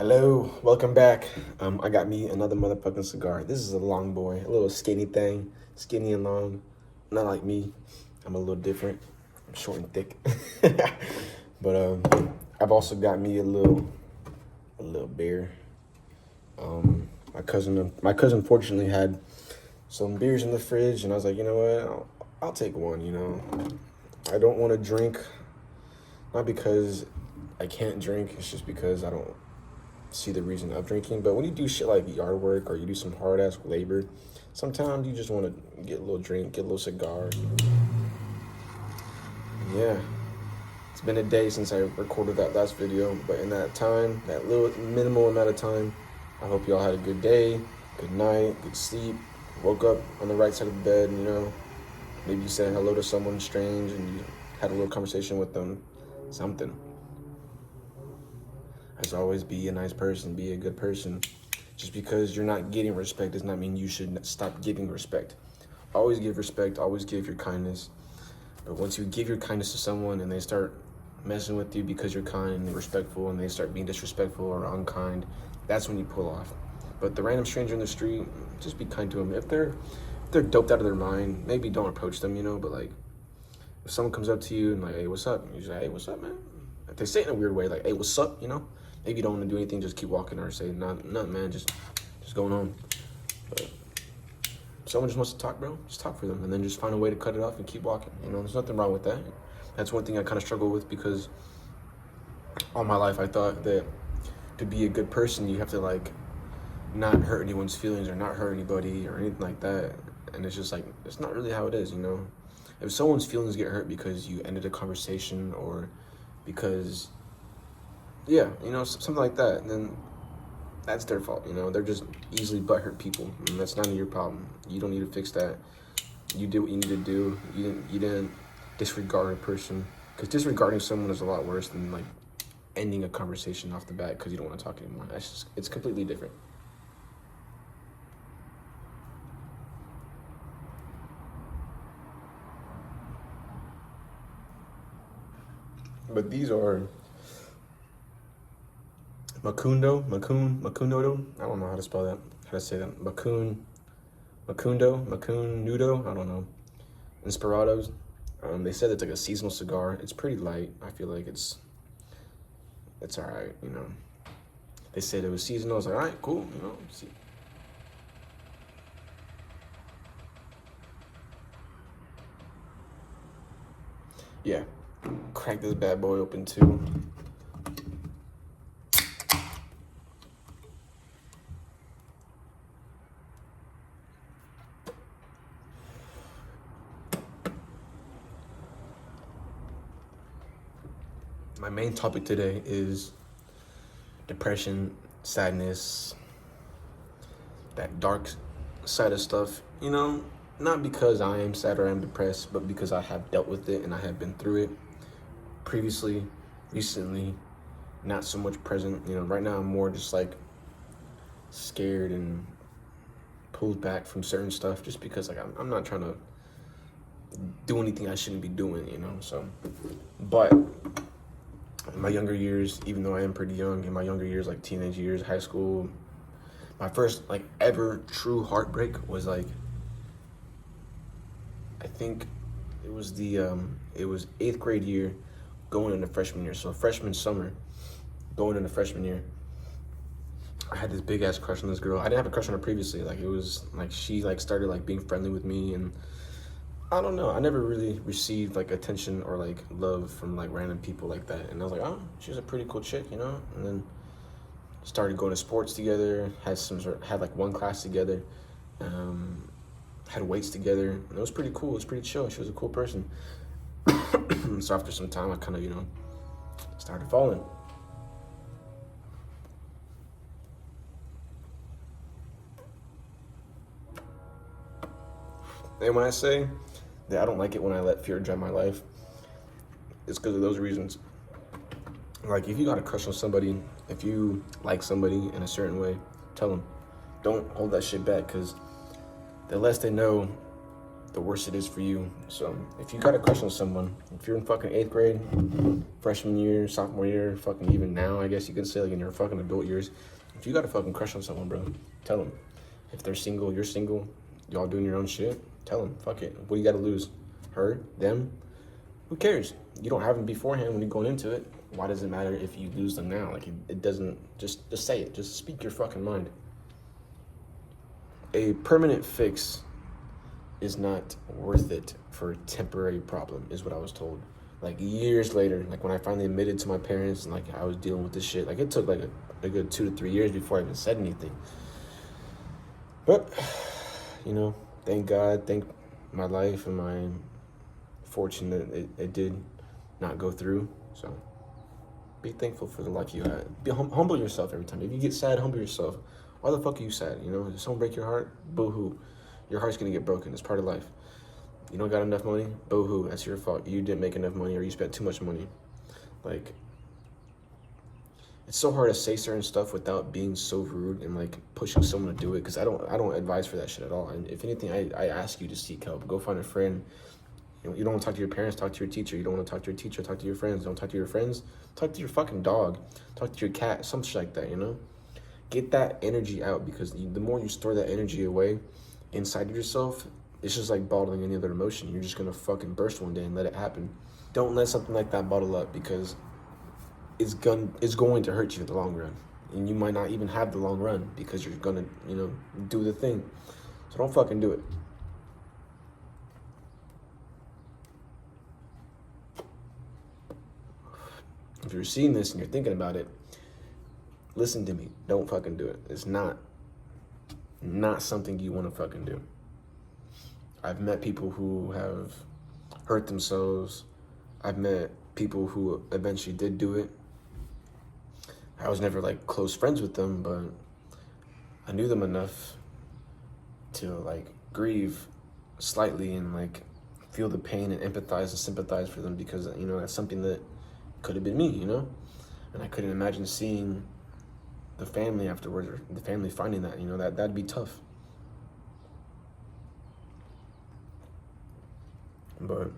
Hello, welcome back. I got me another motherfucking cigar. This is a long boy, a little skinny thing, skinny and long. Not like me. I'm a little different. I'm short and thick. But I've also got me a little beer. My cousin fortunately had some beers in the fridge, and I was like, you know what? I'll take one. I don't want to drink, not because I can't drink. It's just because I don't see the reason of drinking. But when you do shit like yard work or you do some hard ass labor, sometimes you just want to get a little drink, get a little cigar. Yeah, it's been a day since I recorded that last video, but in that time, that little minimal amount of time, I hope y'all had a good day, good night, good sleep, woke up on the right side of the bed, maybe you said hello to someone strange and you had a little conversation with them, something. As always, be a nice person, be a good person. Just because you're not getting respect does not mean you should stop giving respect. Always give respect, always give your kindness. But once you give your kindness to someone and they start messing with you because you're kind and respectful and they start being disrespectful or unkind, that's when you pull off. But the random stranger in the street, just be kind to them. If they're doped out of their mind, maybe don't approach them, but like if someone comes up to you and like, hey, what's up? You say, hey, what's up, man? If they say it in a weird way, like, hey, what's up, maybe you don't want to do anything, just keep walking or say, nothing, man, just going on. But if someone just wants to talk, bro, just talk for them and then just find a way to cut it off and keep walking. There's nothing wrong with that. That's one thing I kind of struggle with because all my life I thought that to be a good person, you have to like not hurt anyone's feelings or not hurt anybody or anything like that. And it's just like, it's not really how it is, If someone's feelings get hurt because you ended a conversation or because, yeah, something like that, then that's their fault, They're just easily butthurt people, and that's none of your problem. You don't need to fix that. You did what you need to do. You didn't disregard a person, because disregarding someone is a lot worse than like ending a conversation off the bat because you don't want to talk anymore. It's completely different. But these are Macundo. I don't know how to spell that. How to say that? Macundo. I don't know. Inspirados. They said it's like a seasonal cigar. It's pretty light. I feel like it's all right. They said it was seasonal. I was like, all right, cool. See. Yeah, crack this bad boy open too. My main topic today is depression, sadness, that dark side of stuff. Not because I am sad or I'm depressed, but because I have dealt with it and I have been through it previously, recently, not so much present. Right now I'm more just like scared and pulled back from certain stuff just because like I'm not trying to do anything I shouldn't be doing, so. But in my younger years, even though I am pretty young, in my younger years, like teenage years, high school, my first like ever true heartbreak was like, I think it was it was 8th grade year going into freshman year. So freshman summer, going into freshman year, I had this big ass crush on this girl. I didn't have a crush on her previously. Like it was like she like started like being friendly with me, and I don't know. I never really received like attention or like love from like random people like that. And I was like, oh, she's a pretty cool chick, And then started going to sports together. Had like one class together. Had weights together. And it was pretty cool. It was pretty chill. She was a cool person. So after some time, I kind of started falling. And when I say that I don't like it when I let fear drive my life, it's because of those reasons. Like, if you got a crush on somebody, if you like somebody in a certain way, tell them. Don't hold that shit back, because the less they know, the worse it is for you. So if you got a crush on someone, if you're in fucking 8th grade, freshman year, sophomore year, fucking even now, I guess you can say, like in your fucking adult years, if you got a fucking crush on someone, bro, tell them. If they're single, you're single, y'all doing your own shit, tell them. Fuck it. What do you got to lose? Her? Them? Who cares? You don't have them beforehand when you're going into it. Why does it matter if you lose them now? Like, it doesn't, just say it. Just speak your fucking mind. A permanent fix is not worth it for a temporary problem, is what I was told. Like, years later, like when I finally admitted to my parents and like I was dealing with this shit, like it took like a good 2 to 3 years before I even said anything. But, you know, thank God, thank my life and my fortune that it did not go through. So be thankful for the life you had. Humble yourself every time. If you get sad, humble yourself. Why the fuck are you sad? You know, if someone break your heart, boo-hoo. Your heart's gonna get broken. It's part of life. You don't got enough money, boo-hoo. That's your fault. You didn't make enough money or you spent too much money. Like, it's so hard to say certain stuff without being so rude and like pushing someone to do it, because I don't advise for that shit at all. And if anything, I ask you to seek help. Go find a friend. You don't want to talk to your parents, talk to your teacher. You don't want to talk to your teacher, talk to your friends. Don't talk to your friends, talk to your fucking dog. Talk to your cat, some shit like that, you know? Get that energy out, because the more you store that energy away inside of yourself, it's just like bottling any other emotion. You're just going to fucking burst one day and let it happen. Don't let something like that bottle up, because it's going to hurt you in the long run. And you might not even have the long run because you're going to, you know, do the thing. So don't fucking do it. If you're seeing this and you're thinking about it, listen to me. Don't fucking do it. It's not something you want to fucking do. I've met people who have hurt themselves. I've met people who eventually did do it. I was never like close friends with them, but I knew them enough to like grieve slightly and like feel the pain and empathize and sympathize for them, because, you know, that's something that could have been me, you know? And I couldn't imagine seeing the family afterwards, or the family finding that, you know, that'd be tough. But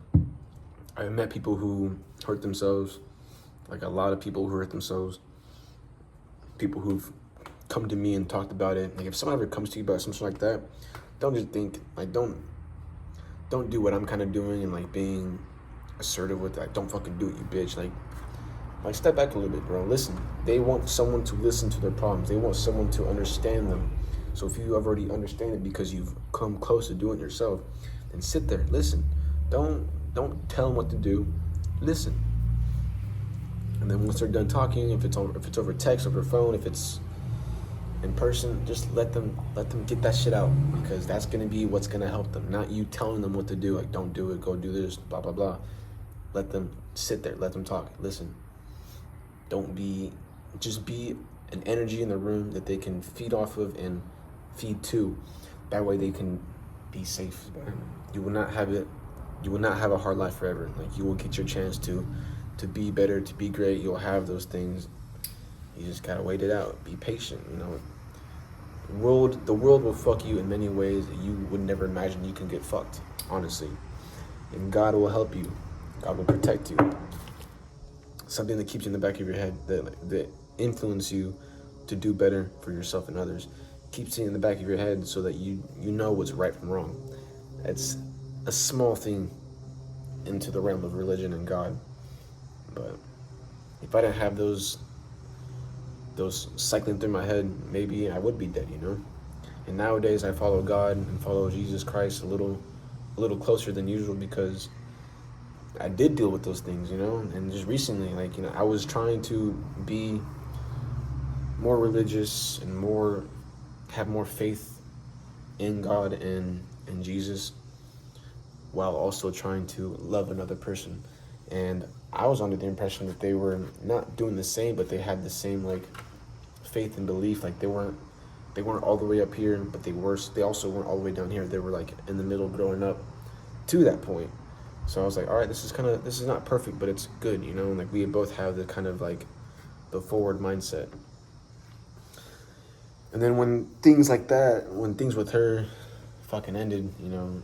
I've met people who hurt themselves, like a lot of people who hurt themselves, people who've come to me and talked about it. Like, if someone ever comes to you about something like that, don't just think, like, don't do what I'm kind of doing and like being assertive with, like, don't fucking do it, you bitch. Like step back a little bit, bro. Listen. They want someone to listen to their problems. They want someone to understand them. So if you have already understand it because you've come close to doing it yourself, then sit there, listen. Don't tell them what to do. Listen. And then once they're done talking, if it's over text, over phone, if it's in person, just let them get that shit out, because that's gonna be what's gonna help them. Not you telling them what to do, like, don't do it, go do this, blah blah blah. Let them sit there, let them talk, listen. Just be an energy in the room that they can feed off of and feed to. That way they can be safe. You will not have a hard life forever. Like, you will get your chance to be better, to be great. You'll have those things. You just gotta wait it out. Be patient, you know. The world will fuck you in many ways that you would never imagine you can get fucked, honestly. And God will help you. God will protect you. Something that keeps you in the back of your head, that influence you to do better for yourself and others. Keeps you in the back of your head so that you know what's right from wrong. It's a small thing into the realm of religion and God. But if I didn't have those cycling through my head, maybe I would be dead, you know? And nowadays I follow God and follow Jesus Christ a little closer than usual, because I did deal with those things, you know? And just recently, like, you know, I was trying to be more religious and have more faith in God and in Jesus, while also trying to love another person. And I was under the impression that they were not doing the same, but they had the same, like, faith and belief. Like, they weren't all the way up here, but they also weren't all the way down here. They were like in the middle, growing up to that point. So I was like, all right, this is not perfect, but it's good, you know? Like, we both have the kind of like the forward mindset. And then when things with her fucking ended, you know,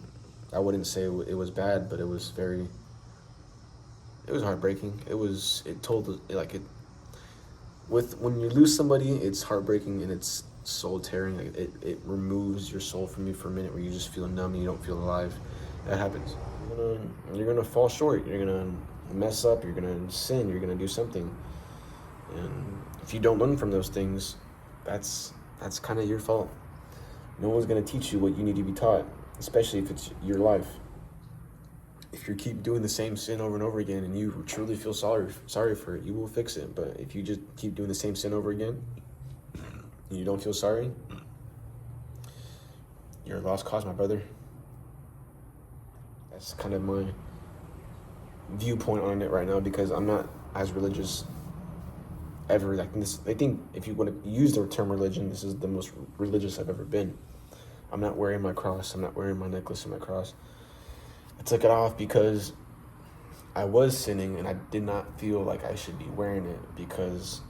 I wouldn't say it was bad, but it was heartbreaking. It told, like, it, when you lose somebody, it's heartbreaking and it's soul tearing. Like, it removes your soul from you for a minute where you just feel numb and you don't feel alive. That happens. You're gonna fall short. You're gonna mess up. You're gonna sin. You're gonna do something. And if you don't learn from those things, that's kind of your fault. No one's gonna teach you what you need to be taught, especially if it's your life. If you keep doing the same sin over and over again and you truly feel sorry for it, you will fix it. But if you just keep doing the same sin over again and you don't feel sorry, you're a lost cause, my brother. That's kind of my viewpoint on it right now, because I'm not as religious ever. Like this, I think if you want to use the term religion, this is the most religious I've ever been. I'm not wearing my cross. I'm not wearing my necklace and my cross. I took it off because I was sinning and I did not feel like I should be wearing it, because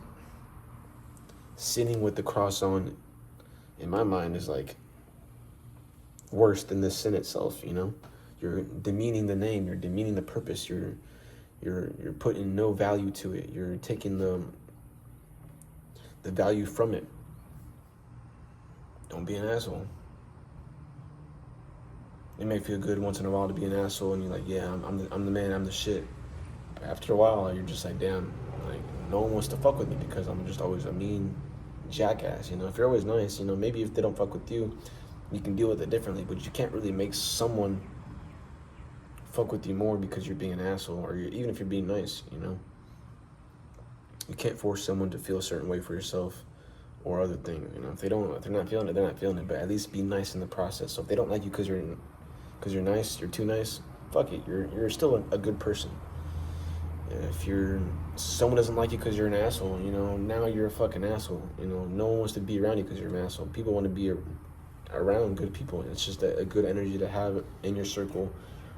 sinning with the cross on, in my mind, is like worse than the sin itself, you know? You're demeaning the name, you're demeaning the purpose, you're putting no value to it. You're taking the value from it. Don't be an asshole. It may feel good once in a while to be an asshole and you're like, yeah, I'm the man, I'm the shit. But after a while, you're just like, damn, like, no one wants to fuck with me because I'm just always a mean jackass, you know? If you're always nice, you know, maybe if they don't fuck with you, you can deal with it differently, but you can't really make someone fuck with you more because you're being an asshole, or even if you're being nice, you know? You can't force someone to feel a certain way for yourself or other things, you know? If they're not feeling it, they're not feeling it, but at least be nice in the process. So if they don't like you because you're nice, you're too nice, fuck it, you're still a good person. And if someone doesn't like you because you're an asshole, you know, now you're a fucking asshole. You know, no one wants to be around you because you're an asshole. People want to be around good people. It's just a good energy to have in your circle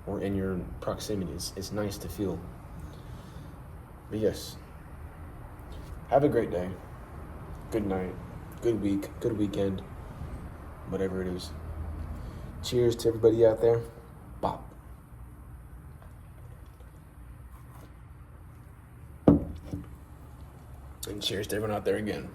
or in your proximity. It's nice to feel. But yes, have a great day, good night, good week, good weekend, whatever it is. Cheers to everybody out there. Bop. And cheers to everyone out there again.